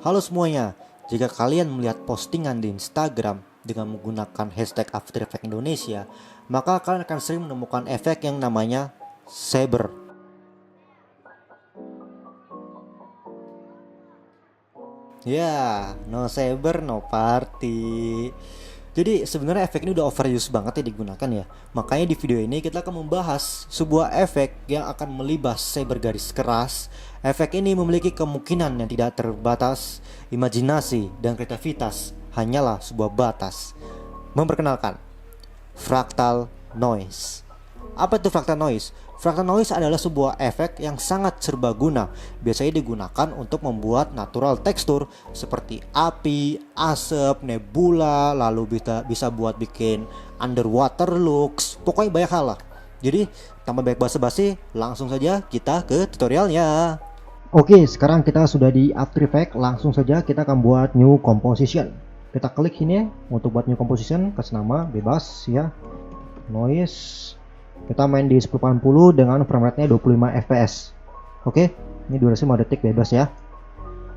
Halo semuanya, jika kalian melihat postingan di Instagram dengan menggunakan hashtag After Effects Indonesia, maka kalian akan sering menemukan efek yang namanya saber. Ya, no saber, no party. Jadi sebenarnya efek ini udah overuse banget ya digunakan ya. Makanya di video ini kita akan membahas sebuah efek yang akan melibas saber garis keras. Efek ini memiliki kemungkinan yang tidak terbatas. Imajinasi dan kreativitas hanyalah sebuah batas. Memperkenalkan fractal noise. Apa itu fractal noise? Fractal noise adalah sebuah efek yang sangat serbaguna. Biasanya digunakan untuk membuat natural tekstur seperti api, asap, nebula, lalu bisa buat bikin underwater looks. Pokoknya banyak hal lah. Jadi tanpa banyak basa-basi, langsung saja kita ke tutorialnya. Oke, sekarang kita sudah di After Effects. Langsung saja kita akan buat new composition. Kita klik ini untuk buat new composition, kasih nama bebas ya. Noise. Kita main di 1080 dengan frame rate-nya 25 fps. Oke, ini durasi 5 detik bebas ya.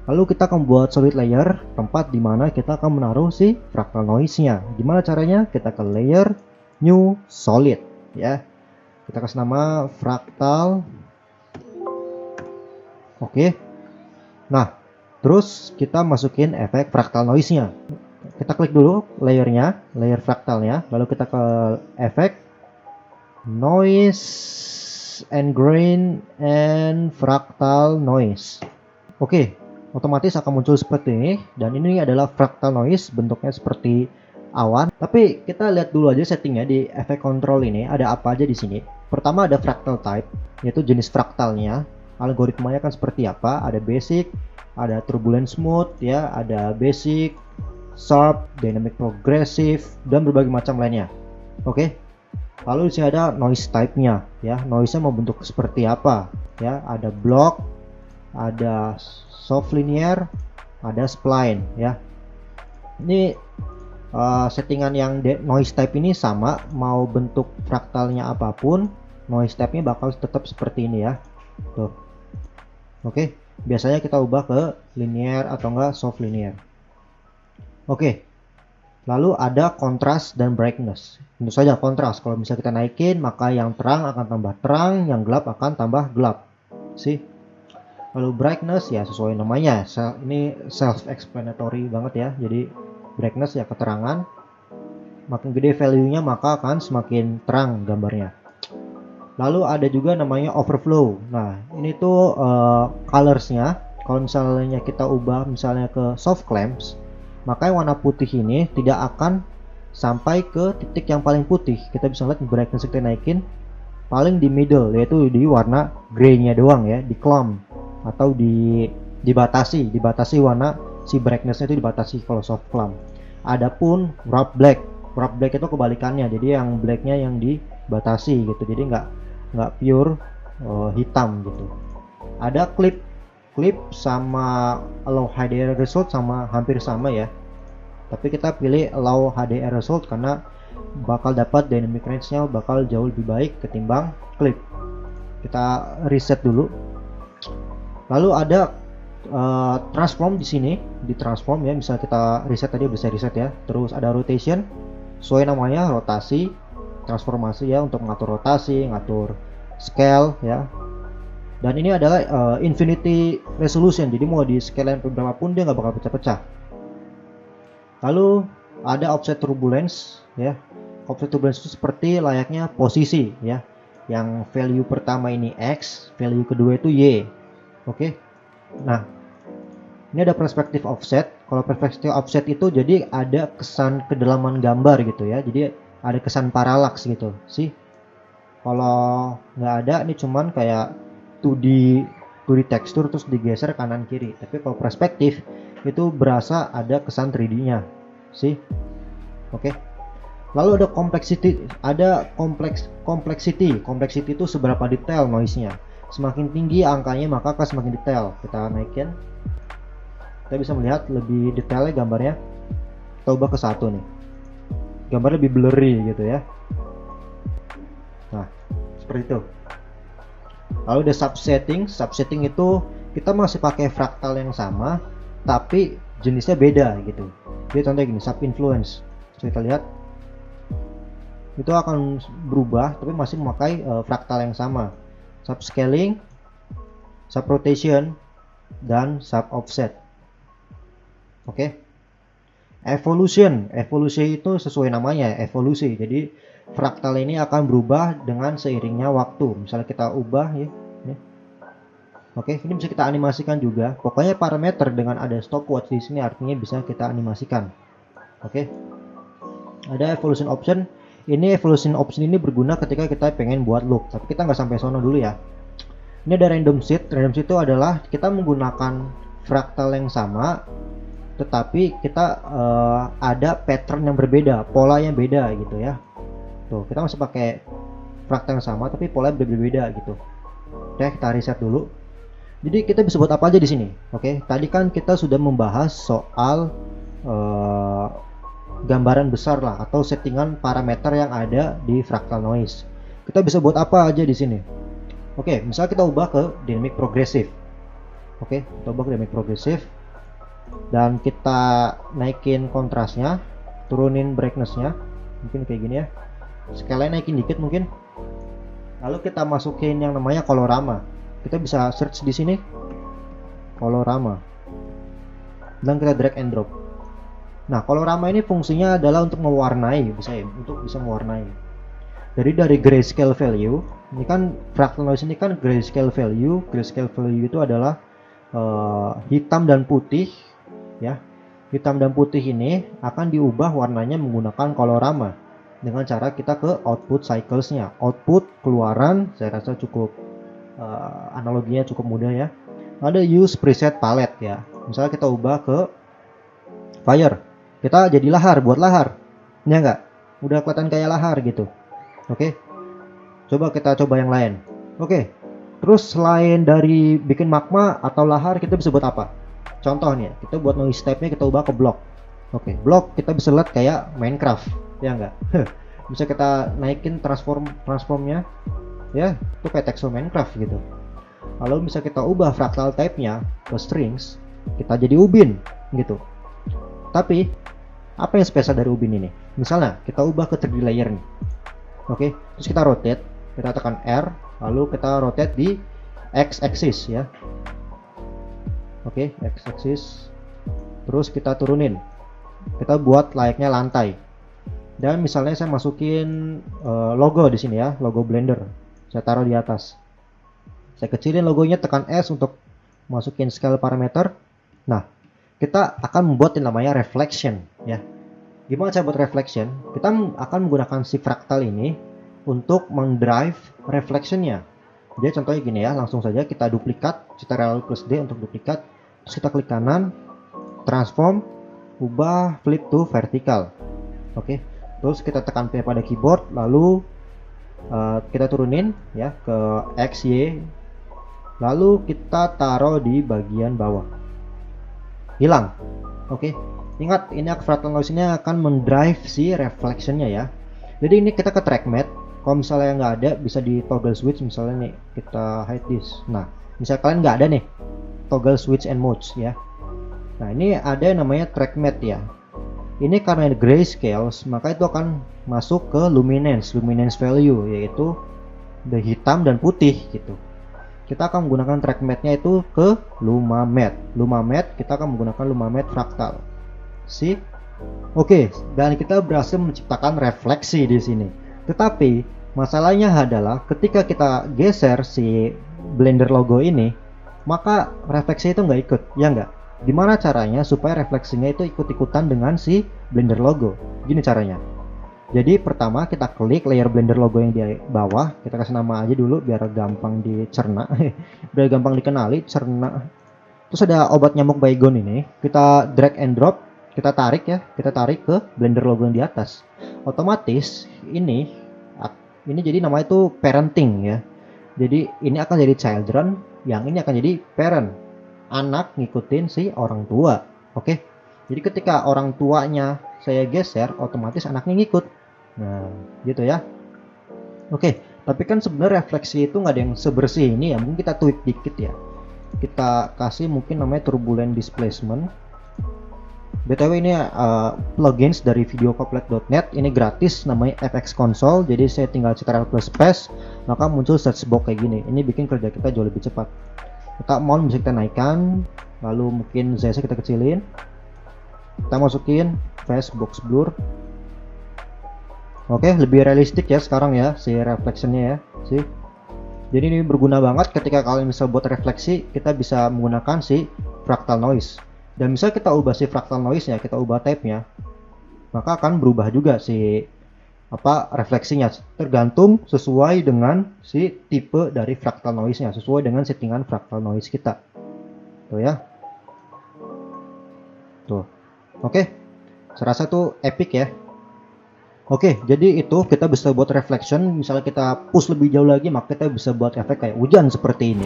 Lalu kita akan buat solid layer, tempat dimana kita akan menaruh si fractal noise-nya. Gimana caranya? Kita ke layer, new, solid ya. Kita kasih nama fractal. Oke. Nah, terus kita masukin efek fractal noise-nya. Kita klik dulu layernya, layer fractalnya, lalu kita ke efek noise and grain and fractal noise. Oke, otomatis akan muncul seperti ini, dan ini adalah fractal noise, bentuknya seperti awan. Tapi kita lihat dulu aja settingnya di efek control ini ada apa aja di sini. Pertama ada fractal type, yaitu jenis fraktalnya. Algoritmanya kan seperti apa? Ada basic, ada turbulent smooth ya, ada basic, sharp, dynamic progressive, dan berbagai macam lainnya. Oke. Lalu di sini ada noise type-nya ya. Noise-nya mau bentuk seperti apa ya? Ada block, ada soft linear, ada spline ya. Ini settingan yang noise type ini sama, mau bentuk fraktalnya apapun, noise type-nya bakal tetap seperti ini ya. Tuh. Oke, biasanya kita ubah ke linear atau enggak soft linear. Oke. Lalu ada kontras dan brightness. Tentu saja kontras, kalau bisa kita naikin maka yang terang akan tambah terang, yang gelap akan tambah gelap. Sih. Lalu brightness ya sesuai namanya, ini self explanatory banget ya. Jadi brightness ya keterangan. Makin gede value-nya maka akan semakin terang gambarnya. Lalu ada juga namanya overflow. Nah, ini tuh colors-nya. Kalau misalnya kita ubah misalnya ke soft clamps, maka yang warna putih ini tidak akan sampai ke titik yang paling putih. Kita bisa lihat brightness kita naikin paling di middle, yaitu di warna gray-nya doang ya, di clump atau dibatasi warna si brightness-nya itu dibatasi kalau soft clump. Adapun wrap black itu kebalikannya. Jadi yang black-nya yang dibatasi gitu. Jadi nggak pure hitam gitu. Ada clip sama allow HDR result sama hampir sama ya, tapi kita pilih allow HDR result karena bakal dapat dynamic range-nya bakal jauh lebih baik ketimbang clip. Kita reset dulu. Lalu ada transform di sini, di transform ya, misal kita reset tadi bisa reset ya. Terus ada rotation, sesuai namanya rotasi, transformasi ya, untuk mengatur rotasi, ngatur scale ya. Dan ini adalah infinity resolution, jadi mau di scale berapapun dia nggak bakal pecah-pecah. Lalu ada offset turbulence ya. Offset turbulence itu seperti layaknya posisi ya. Yang value pertama ini X, value kedua itu Y. Oke. Nah, ini ada perspektif offset. Kalau perspektif offset itu jadi ada kesan kedalaman gambar gitu ya. Jadi ada kesan paralaks gitu sih. Kalau nggak ada, ini cuman kayak 2D tekstur terus digeser kanan kiri. Tapi kalau perspektif itu berasa ada kesan 3D-nya sih. Oke. Lalu ada complexity. Complexity itu seberapa detail noise-nya. Semakin tinggi angkanya maka akan semakin detail. Kita naikin. Kita bisa melihat lebih detailnya gambarnya. Kita ubah ke 1 nih. Gambarnya lebih blurry gitu ya. Nah, seperti itu. Lalu ada subsetting itu kita masih pakai fraktal yang sama, tapi jenisnya beda gitu. Jadi contohnya gini, sub influence. Kita lihat itu akan berubah tapi masih memakai fraktal yang sama. Subscaling, subrotation, dan sub offset. Oke. Evolution itu sesuai namanya, evolusi. Jadi fraktal ini akan berubah dengan seiringnya waktu. Misalnya kita ubah ya. Oke, ini bisa kita animasikan juga. Pokoknya parameter dengan ada stopwatch di sini artinya bisa kita animasikan. Oke. Ada evolution option. Ini evolution option ini berguna ketika kita pengen buat loop, tapi kita nggak sampai sono dulu ya. Ini ada random seed. Random seed itu adalah kita menggunakan fraktal yang sama, tetapi kita ada pattern yang berbeda, pola yang beda gitu ya. Tuh, kita masih pakai fraktal yang sama, tapi pola berbeda gitu. Oke, kita reset dulu. Jadi kita bisa buat apa aja di sini. Oke, tadi kan kita sudah membahas soal gambaran besar lah atau settingan parameter yang ada di fractal noise. Kita bisa buat apa aja di sini. Oke, misalnya kita ubah ke dynamic progressive. Oke, kita ubah ke dynamic progressive dan kita naikin kontrasnya, turunin brightnessnya, mungkin kayak gini ya. Scale-nya naikin dikit mungkin. Lalu kita masukin yang namanya colorama. Kita bisa search di sini colorama dan kita drag and drop. Nah, colorama ini fungsinya adalah untuk mewarnai, bisa mewarnai. Jadi dari grayscale value, ini kan fractal noise ini kan grayscale value. Grayscale value itu adalah hitam dan putih, ya. Hitam dan putih ini akan diubah warnanya menggunakan colorama dengan cara kita ke output cyclesnya. Output keluaran, saya rasa cukup analoginya cukup mudah ya. Ada use preset palette ya. Misalnya kita ubah ke fire. Kita jadi lahar, buat lahar. Ya enggak? Udah kelihatan kayak lahar gitu. Oke. Coba kita coba yang lain. Oke. Terus selain dari bikin magma atau lahar, kita bisa buat apa? Contohnya, kita buat noise type-nya kita ubah ke block. Oke, block kita bisa lihat kayak Minecraft. Ya enggak? Bisa kita naikin transformnya. Ya, itu kayak tekstur Minecraft gitu. Lalu bisa kita ubah fractal type-nya ke strings. Kita jadi ubin gitu. Tapi apa yang spesial dari ubin ini? Misalnya kita ubah ke 3D layer nih. Oke, terus kita rotate, kita tekan R, lalu kita rotate di X axis ya. Oke, X axis. Terus kita turunin. Kita buat layaknya lantai. Dan misalnya saya masukin logo di sini ya, logo Blender. Saya taruh di atas. Saya kecilin logonya, tekan S untuk masukin scale parameter. Nah, kita akan membuat yang namanya reflection ya. Gimana cara buat reflection? Kita akan menggunakan si fractal ini untuk mendrive reflectionnya. Jadi contohnya gini ya, langsung saja kita duplikat, Ctrl plus D untuk duplikat, terus kita klik kanan, transform, ubah flip to vertical. Oke, terus kita tekan P pada keyboard, lalu kita turunin ya ke X, Y, lalu kita taruh di bagian bawah. Hilang. Oke. Ingat, ini fractal noise ini akan mendrive si reflectionnya ya. Jadi ini kita ke track matte. Kalau misalnya nggak ada, bisa di toggle switch. Misalnya nih, kita hide this. Nah, misalnya kalian nggak ada nih, toggle switch and modes ya. Nah, ini ada yang namanya track matte ya. Ini karena grayscale, maka itu akan masuk ke luminance value, yaitu the hitam dan putih gitu. Kita akan menggunakan track matte-nya itu ke Luma Matte. Luma Matte kita akan menggunakan Luma Matte fractal. See? Oke, dan kita berhasil menciptakan refleksi di sini. Tetapi masalahnya adalah ketika kita geser si Blender logo ini, maka refleksi itu nggak ikut, ya nggak? Gimana caranya supaya refleksinya itu ikut-ikutan dengan si Blender logo? Gini caranya. Jadi pertama kita klik layer Blender logo yang di bawah, kita kasih nama aja dulu biar gampang dicerna, biar gampang dikenali, cerna. Terus ada obat nyamuk baygon ini, kita drag and drop, kita tarik ke Blender logo yang di atas. Otomatis ini jadi namanya itu parenting ya. Jadi ini akan jadi children, yang ini akan jadi parent. Anak ngikutin si orang tua. Oke. Jadi ketika orang tuanya saya geser, otomatis anaknya ngikut. Nah, gitu ya. Oke, tapi kan sebenarnya refleksi itu nggak ada yang sebersih ini ya. Mungkin kita tweak dikit ya. kita kasih mungkin namanya turbulent displacement. BTW ini plugins dari videocopilot.net, ini gratis, namanya FX Console. Jadi saya tinggal Ctrl plus space, maka muncul search box kayak gini. Ini bikin kerja kita jauh lebih cepat. Kita mount bisa kita naikkan, lalu mungkin Z kita kecilin, kita masukin face box blur. Oke, lebih realistik ya sekarang ya si reflectionnya ya sih. Jadi ini berguna banget ketika kalian bisa buat refleksi, kita bisa menggunakan si fractal noise. Dan bisa kita ubah si fractal noise nya, kita ubah type nya, maka akan berubah juga si refleksinya, tergantung sesuai dengan si tipe dari fractal noise nya, sesuai dengan settingan fractal noise kita tuh ya. Tuh, oke, serasa tuh epic ya. Oke, jadi itu kita bisa buat reflection. Misalnya kita push lebih jauh lagi, maka kita bisa buat efek kayak hujan seperti ini.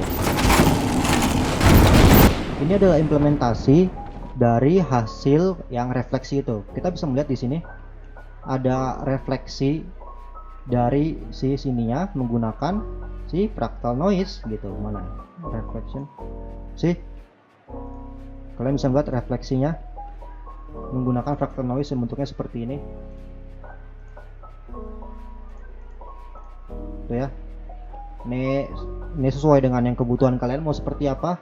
Ini adalah implementasi dari hasil yang refleksi itu. Kita bisa melihat di sini ada refleksi dari si sininya menggunakan si fractal noise gitu. Mana reflection? Sih, kalian bisa melihat refleksinya menggunakan fractal noise yang bentuknya seperti ini. Tuh ya. Ini sesuai dengan yang kebutuhan kalian mau seperti apa.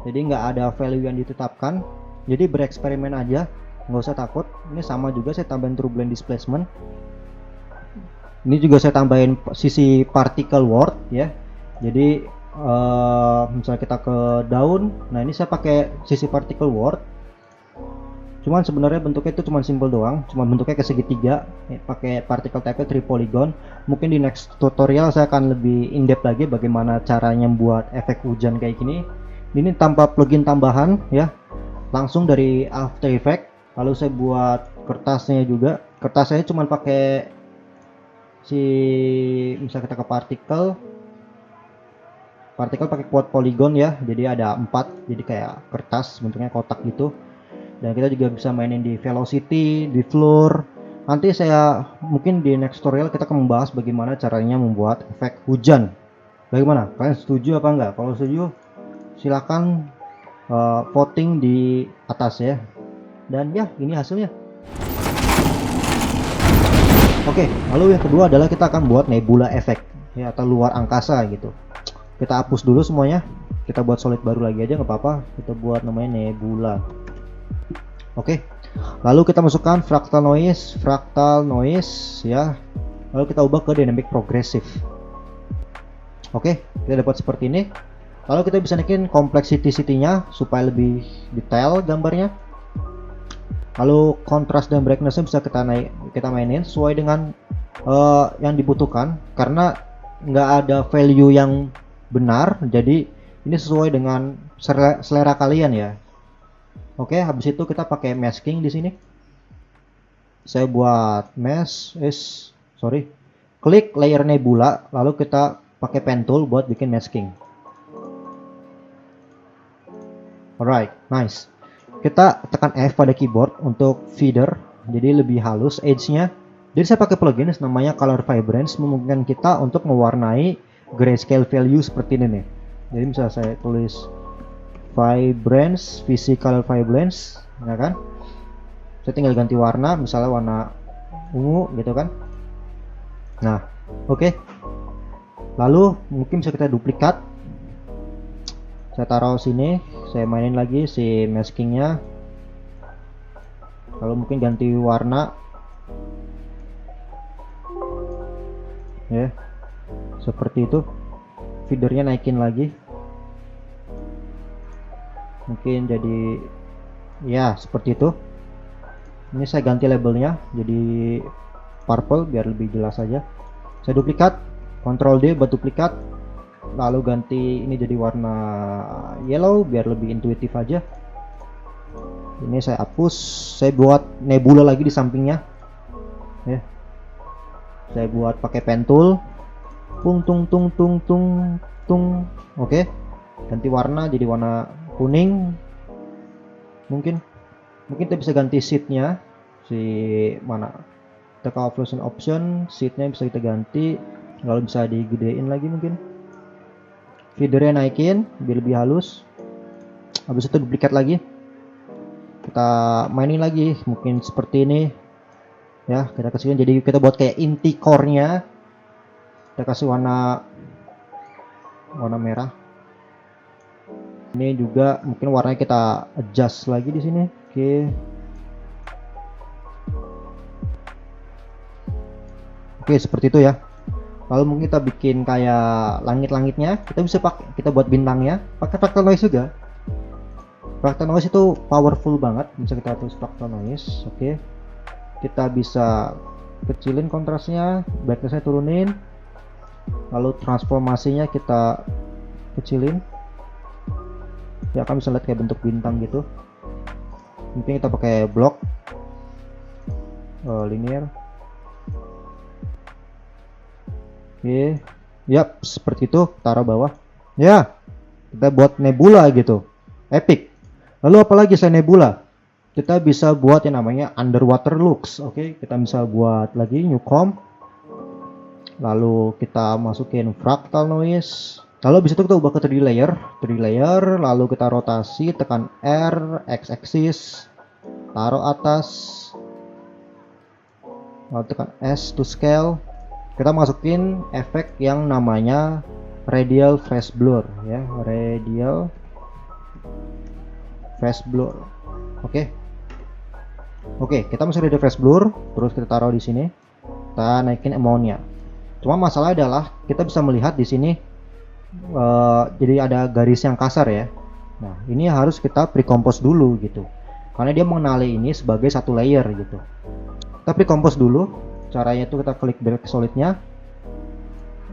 Jadi nggak ada value yang ditetapkan. Jadi bereksperimen aja, nggak usah takut. Ini sama juga saya tambahin turbulent displacement. Ini juga saya tambahin sisi particle world ya. Jadi misalnya kita ke daun, nah ini saya pakai sisi particle world. Cuman sebenarnya bentuknya itu cuma simple doang, cuma bentuknya kayak segitiga, pakai particle type 3 polygon. Mungkin di next tutorial saya akan lebih in depth lagi bagaimana caranya membuat efek hujan kayak gini. Ini tanpa plugin tambahan ya, langsung dari After Effects. Lalu saya buat kertasnya juga. Kertas saya cuma pakai si misalnya kita ke particle pakai quad polygon ya. Jadi ada 4, jadi kayak kertas bentuknya kotak gitu. Dan kita juga bisa mainin di velocity, di floor. Nanti saya mungkin di next tutorial kita akan membahas bagaimana caranya membuat efek hujan. Bagaimana? Kalian setuju apa enggak? Kalau setuju silakan voting di atas ya. Dan ya, ini hasilnya. Oke, lalu yang kedua adalah kita akan buat nebula efek ya, atau luar angkasa gitu. Kita hapus dulu semuanya, kita buat solid baru lagi aja nggak apa-apa. Kita buat namanya nebula. Oke, lalu kita masukkan fractal noise ya. Lalu kita ubah ke dynamic progressive. Oke, kita dapat seperti ini. Lalu kita bisa naikin complexity-nya supaya lebih detail gambarnya. Lalu contrast dan brightness-nya bisa kita mainin sesuai dengan yang dibutuhkan, karena nggak ada value yang benar, jadi ini sesuai dengan selera kalian ya. Oke, habis itu kita pakai masking di sini. Saya buat klik layer nebula, lalu kita pakai pen tool buat bikin masking. Alright, nice. Kita tekan F pada keyboard untuk feather, jadi lebih halus edge-nya. Jadi saya pakai plugin namanya Color Vibrance, memungkinkan kita untuk mewarnai grayscale value seperti ini nih. Jadi misalnya saya tulis Vibrance, VC Color Vibrance, ya kan? Saya tinggal ganti warna, misalnya warna ungu gitu kan. Nah, oke. Lalu mungkin bisa kita duplikat. Saya taruh sini, saya mainin lagi si maskingnya. Lalu mungkin ganti warna ya, seperti itu. Feedernya naikin lagi, mungkin jadi ya seperti itu. Ini saya ganti labelnya jadi purple biar lebih jelas aja. Saya duplikat, Ctrl D buat duplikat, lalu ganti ini jadi warna yellow biar lebih intuitif aja. Ini saya hapus, saya buat nebula lagi di sampingnya ya. Saya buat pakai pen tool, oke. Ganti warna jadi warna kuning. Mungkin kita bisa ganti sheetnya, si mana, kita ke offload option, sheetnya bisa kita ganti, lalu bisa digedein lagi, mungkin feedernya naikin biar lebih halus. Habis itu duplikat lagi, kita mainin lagi mungkin seperti ini ya. Kita kasihkan, jadi kita buat kayak inti core-nya, kita kasih warna merah. Ini juga mungkin warnanya kita adjust lagi di sini. Oke, seperti itu ya. Lalu mungkin kita bikin kayak langit-langitnya, kita buat bintangnya pakai fractal noise juga. Fractal noise itu powerful banget, bisa kita tulis fractal noise. Oke, kita bisa kecilin kontrasnya, brightness-nya turunin, lalu transformasinya kita kecilin ya, kan bisa lihat kayak bentuk bintang gitu. Mungkin kita pakai blok linear. Oke, yap, seperti itu, taruh bawah ya. Kita buat nebula gitu, epic. Lalu apalagi selain nebula, kita bisa buat yang namanya underwater looks. Oke, kita bisa buat lagi new comp, lalu kita masukin fractal noise, lalu bisa itu kita ubah ke 3D layer, lalu kita rotasi, tekan R, X axis, taruh atas, lalu tekan S to scale. Kita masukin efek yang namanya radial face blur ya, radial face blur. Oke, kita masuk radial face blur, terus kita taruh di sini, kita naikin amount-nya. Cuma masalah adalah kita bisa melihat di sini jadi ada garis yang kasar ya. Nah, ini harus kita pre-compose dulu gitu, karena dia mengenali ini sebagai satu layer gitu. Kita pre-compose dulu. Caranya itu kita klik back solidnya,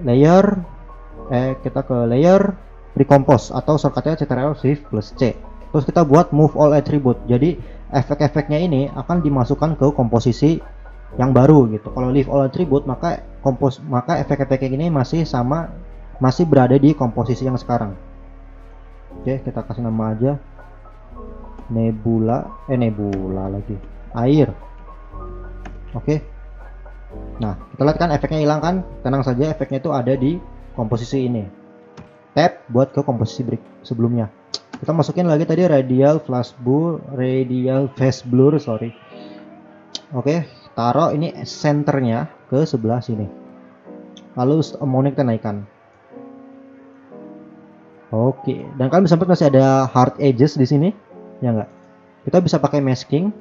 layer, kita ke layer, pre-compose atau shortcutnya Ctrl+C. Terus kita buat move all attribute. Jadi efek-efeknya ini akan dimasukkan ke komposisi yang baru gitu. Kalau leave all attribute, maka efek-efek ini masih berada di komposisi yang sekarang. Oke, kita kasih nama aja nebula lagi, air. Oke. Nah, kita lihat kan efeknya hilang kan? Tenang saja, efeknya itu ada di komposisi ini. Tab buat ke komposisi sebelumnya. Kita masukin lagi tadi radial face blur, sorry. Oke, taruh ini centernya ke sebelah sini. Lalu amount kita naikkan. Oke, dan kalian bisa lihat masih ada hard edges di sini, ya enggak? Kita bisa pakai masking,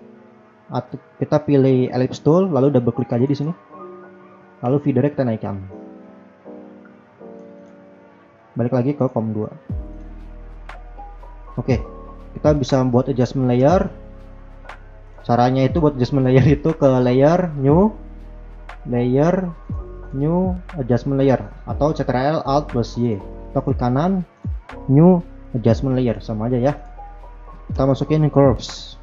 atau kita pilih ellipse tool, lalu double klik aja di sini, lalu feeder kita naikkan. Balik lagi ke com 2. Oke, kita bisa buat adjustment layer. Caranya itu buat adjustment layer itu ke layer, new adjustment layer, atau Ctrl+Alt+Y. Kita klik kanan, new adjustment layer, sama aja ya. Kita masukin curves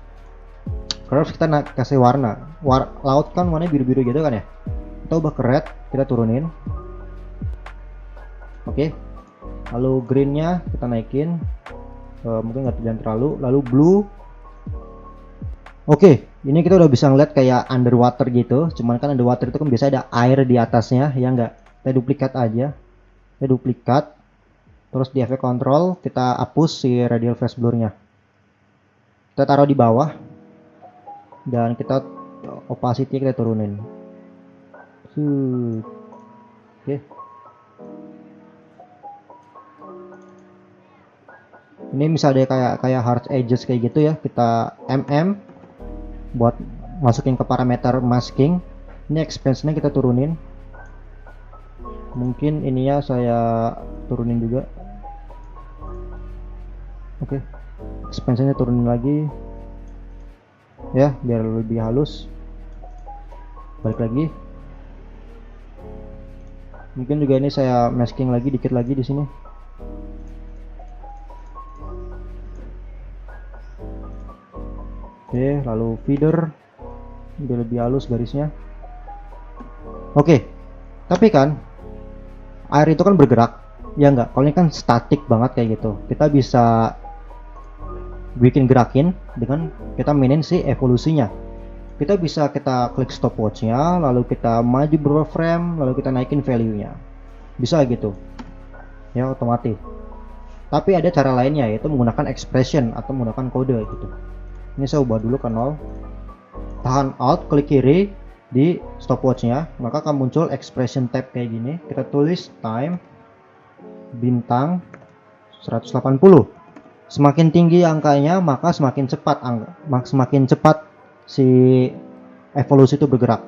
kita kasih warna. Laut kan warnanya biru-biru gitu kan ya, kita ubah ke red, kita turunin. Oke, lalu greennya kita naikin, mungkin nggak terlalu, lalu blue. Oke, ini kita udah bisa ngeliat kayak underwater gitu. Cuman kan underwater itu kan biasa ada air di atasnya, ya nggak? Kita duplikat aja, terus di efek control kita hapus si radial face blur-nya, kita taruh di bawah, dan kita opacity kita turunin. Oke. Ini misalnya kayak hard edges kayak gitu ya, kita buat masukin ke parameter masking. Ini expansion-nya kita turunin. Mungkin ini ya saya turunin juga. Oke. Expansion-nya turunin lagi. Ya, biar lebih halus. Balik lagi. Mungkin juga ini saya masking lagi dikit lagi di sini. Oke, lalu feeder biar lebih halus garisnya. Oke. Tapi kan air itu kan bergerak, ya enggak? Kalau ini kan statik banget kayak gitu. Kita bisa bikin gerakin dengan kita mainin si evolusinya. Kita klik stopwatch-nya, lalu kita maju beberapa frame, lalu kita naikin value-nya. Bisa gitu. Ya, otomatis. Tapi ada cara lainnya, yaitu menggunakan expression atau menggunakan kode gitu. Ini saya ubah dulu ke 0. Tahan Alt, klik kiri di stopwatchnya, maka akan muncul expression tab kayak gini. Kita tulis time bintang 180. Semakin tinggi angkanya, maka semakin cepat si evolusi itu bergerak.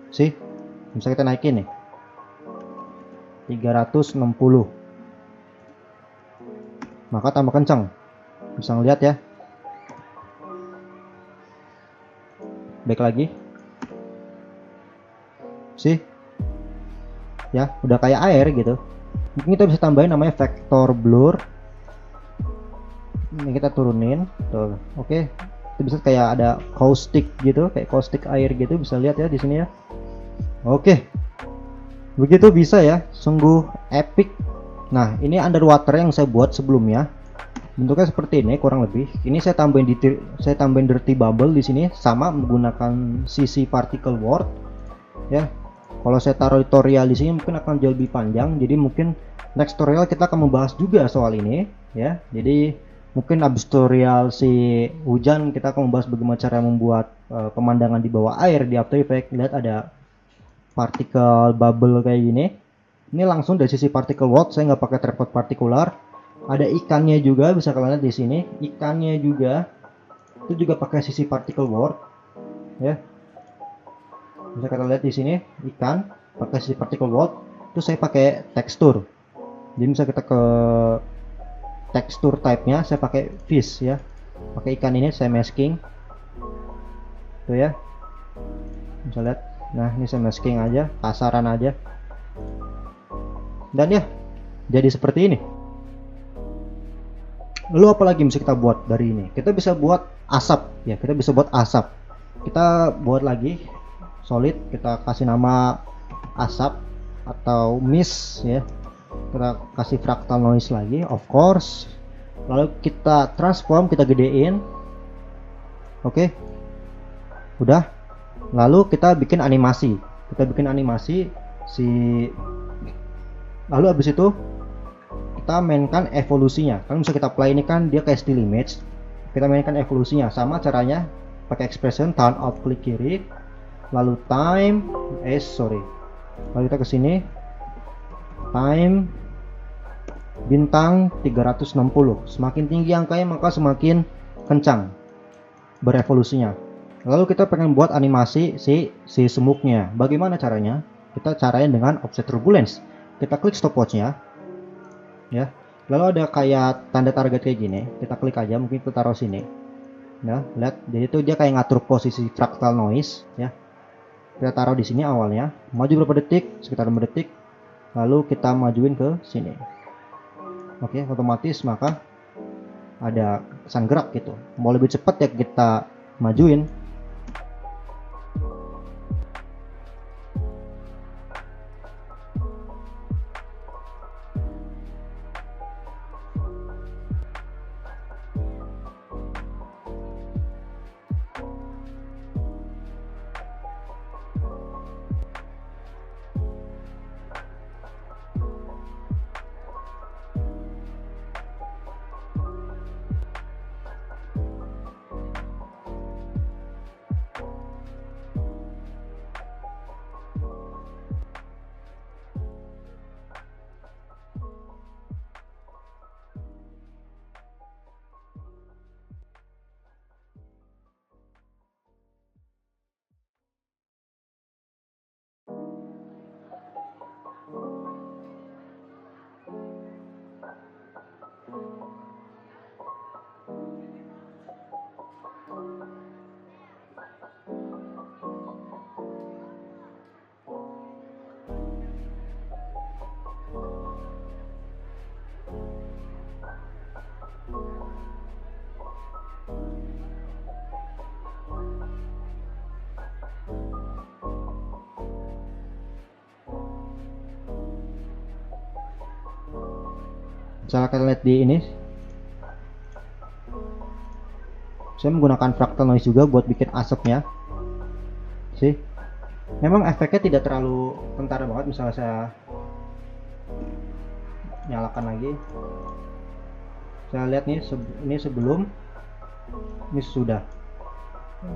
Sih, bisa kita naikin nih 360, maka tambah kencang. Bisa ngeliat ya. Back lagi, sih ya, udah kayak air gitu. Mungkin kita bisa tambahin namanya vector blur. Ini kita turunin tuh. Oke, itu bisa kayak ada caustic gitu, kayak caustic air gitu, bisa lihat ya di sini ya. Oke, begitu bisa ya, sungguh epic. Nah, ini underwater yang saya buat sebelumnya, bentuknya seperti ini kurang lebih. Ini saya tambahin dirty bubble di sini sama menggunakan CC particle world ya. Kalau saya taruh tutorial di sini mungkin akan jauh lebih panjang, jadi mungkin next tutorial kita akan membahas juga soal ini ya. Jadi mungkin abis tutorial si hujan kita akan membahas bagaimana cara membuat pemandangan di bawah air di After Effects. Lihat ada particle bubble kayak gini. Ini langsung dari sisi particle world, saya nggak pakai tripod partikular. Ada ikannya juga, bisa kalian lihat di sini. Ikannya juga itu juga pakai sisi particle world ya. Bisa kita lihat di sini ikan pakai sisi particle world. Itu saya pakai tekstur. Jadi bisa kita ke tekstur type-nya, saya pakai fish ya. Pakai ikan ini saya masking. Tuh ya. Bisa lihat. Nah, ini saya masking aja, kasaran aja. Dan ya, jadi seperti ini. Lalu apa lagi bisa kita buat dari ini? Kita bisa buat asap ya, kita bisa buat asap. Kita buat lagi solid, kita kasih nama asap atau mist ya. Kita kasih fractal noise lagi, of course. Lalu kita transform, kita gedein. Oke. Udah. Lalu kita bikin animasi. Lalu habis itu kita mainkan evolusinya. Kan bisa kita play, ini kan dia kayak still image. Kita mainkan evolusinya, sama caranya pakai expression, tahan Alt klik kiri, lalu lalu kita ke sini, time bintang 360. Semakin tinggi angkanya maka semakin kencang berevolusinya. Lalu kita pengen buat animasi si semuknya. Bagaimana caranya? Kita carain dengan offset turbulence. Kita klik stopwatchnya ya, lalu ada kayak tanda target kayak gini, kita klik aja, mungkin kita taruh sini ya. Lihat, jadi itu dia kayak ngatur posisi fractal noise ya. Kita taruh di sini awalnya, maju berapa detik, sekitar 5 detik, lalu kita majuin ke sini. Oke, otomatis maka ada kesan gerak gitu. Mau lebih cepat ya kita majuin. Misalnya kalian lihat di ini, saya menggunakan fractal noise juga buat bikin asapnya sih. Memang efeknya tidak terlalu kentara banget. Misalnya saya nyalakan lagi. Saya lihat nih, ini sebelum, ini sudah.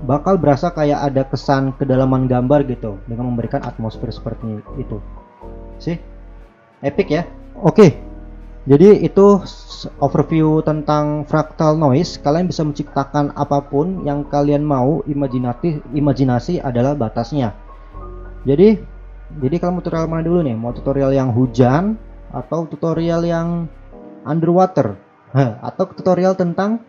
Bakal berasa kayak ada kesan kedalaman gambar gitu dengan memberikan atmosfer seperti itu. Sih, epic ya. Oke, jadi itu overview tentang fractal noise. Kalian bisa menciptakan apapun yang kalian mau. Imajinasi adalah batasnya. Jadi kalau mau tutorial mana dulu nih? Mau tutorial yang hujan atau tutorial yang underwater? Atau tutorial tentang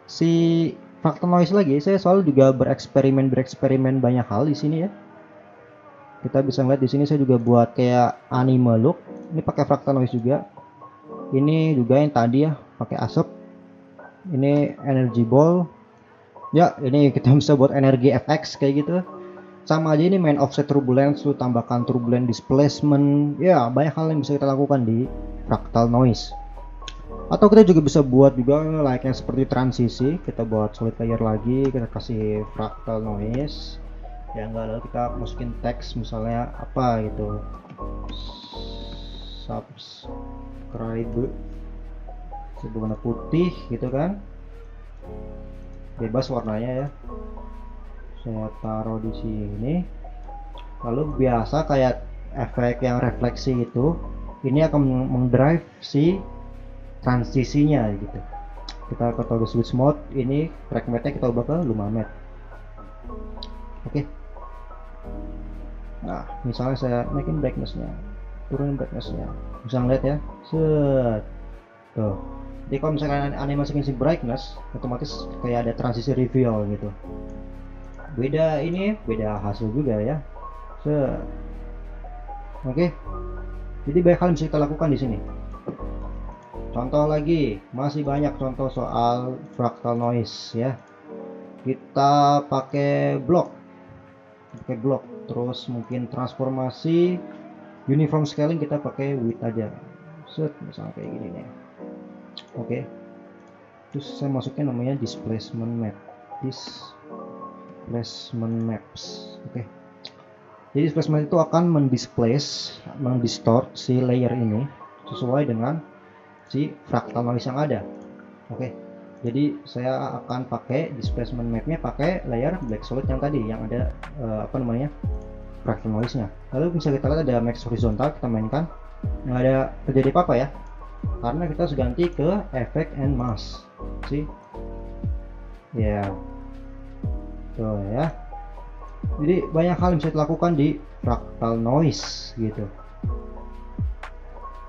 si fractal noise lagi? Saya selalu juga bereksperimen banyak hal di sini ya. Kita bisa lihat di sini saya juga buat kayak anime look. Ini pakai fractal noise juga. Ini juga yang tadi ya, pakai asap. Ini energy ball. Ya, ini kita bisa buat energi FX kayak gitu. Sama aja ini main offset turbulence, lu tambahkan turbulent displacement. Ya, banyak hal yang bisa kita lakukan di fractal noise. Atau kita juga bisa buat juga like yang seperti transisi. Kita buat solid layer lagi, kita kasih fractal noise. Ya enggak, lalu kita masukin teks misalnya apa gitu. Subscribe warna putih gitu kan, bebas warnanya ya. Saya taruh di sini. Lalu biasa kayak efek yang refleksi itu, ini akan mendrive si transisinya gitu. Kita ke toggle switch mode, ini track mate-nya kita ubah ke Lumamet. Oke. Nah, misalnya saya naikin brightness-nya, turunin brightness-nya. Bisa ngeliat ya. Set. Tuh. Jadi kalau misalkan animasikan si brightness, otomatis kayak ada transisi reveal gitu. Beda hasil juga ya. Oke. Jadi banyak hal yang bisa kita lakukan di sini. Contoh lagi, masih banyak contoh soal fractal noise ya. Kita pakai blok, terus mungkin transformasi uniform scaling kita pakai width aja. Set, misalnya kayak gini nih. Oke. Terus saya masukin namanya displacement map. Displacement maps. Oke. Jadi displacement itu akan mendistort si layer ini sesuai dengan si fractal noise yang ada. Oke. Jadi saya akan pakai displacement mapnya pakai layer black solid yang tadi yang ada fractal noise-nya. Lalu bisa kita lihat ada max horizontal, kita mainkan. Nggak ada terjadi apa-apa ya. Karena kita harus ganti ke effect and mask. See? Ya. Tuh ya. Jadi banyak hal yang bisa dilakukan di fractal noise gitu.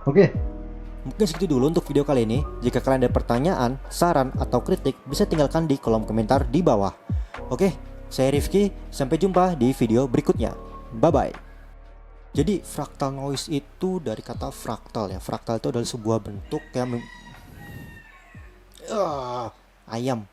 Oke. Mungkin segitu dulu untuk video kali ini. Jika kalian ada pertanyaan, saran, atau kritik, bisa tinggalkan di kolom komentar di bawah. Oke, saya Rifki. Sampai jumpa di video berikutnya. Bye-bye. Jadi fractal noise itu dari kata fraktal ya. Fraktal itu adalah sebuah bentuk yang ayam.